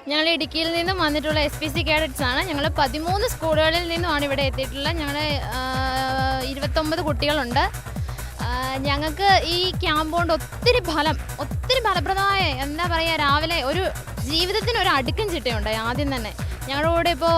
ഞങ്ങൾ ഇടുക്കിയിൽ നിന്നും വന്നിട്ടുള്ള SPC കേഡറ്റ്സ് ആണ്. ഞങ്ങൾ 13 സ്കൂളുകളിൽ നിന്നുമാണ് ഇവിടെ എത്തിയിട്ടുള്ളത്. ഞങ്ങൾ 29 കുട്ടികളുണ്ട്. ഞങ്ങൾക്ക് ഈ ക്യാമ്പ് കൊണ്ട് ഒത്തിരി ഫലപ്രദമായ എന്താ പറയുക, രാവിലെ ഒരു ജീവിതത്തിന് ഒരു അടുക്കും ചിട്ടയുണ്ടായി. ആദ്യം തന്നെ ഞങ്ങളുടെ കൂടെ ഇപ്പോൾ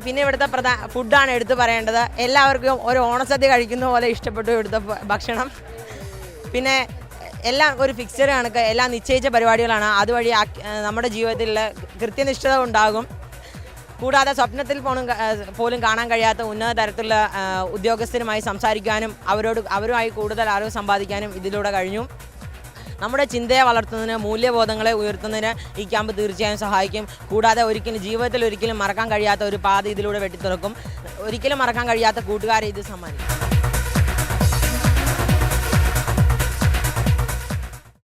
പിന്നെ ഇവിടുത്തെ ഫുഡാണ് എടുത്തു പറയേണ്ടത്. എല്ലാവർക്കും ഒരു ഓണസദ്യ കഴിക്കുന്ന പോലെ ഇഷ്ടപ്പെട്ടു ഇവിടുത്തെ ഭക്ഷണം. പിന്നെ എല്ലാം ഒരു ഫിക്സഡ് കണക്ക്, എല്ലാം നിശ്ചയിച്ച പരിപാടികളാണ്. അതുവഴി നമ്മുടെ ജീവിതത്തിൽ കൃത്യനിഷ്ഠത ഉണ്ടാകും. കൂടാതെ സ്വപ്നത്തിൽ പോലും കാണാൻ കഴിയാത്ത ഉന്നത തരത്തിലുള്ള ഉദ്യോഗസ്ഥരുമായി സംസാരിക്കാനും അവരുമായി കൂടുതൽ അറിവ് സമ്പാദിക്കാനും ഇതിലൂടെ കഴിഞ്ഞു. നമ്മുടെ ചിന്തയെ വളർത്തുന്നതിന്, മൂല്യബോധങ്ങളെ ഉയർത്തുന്നതിന് ഈ ക്യാമ്പ് തീർച്ചയായും സഹായിക്കും. കൂടാതെ ജീവിതത്തിൽ ഒരിക്കലും മറക്കാൻ കഴിയാത്ത ഒരു പാത ഇതിലൂടെ വെട്ടിത്തുറക്കും. ഒരിക്കലും മറക്കാൻ കഴിയാത്ത കൂട്ടുകാരെ ഇത് സമ്മാനിക്കും.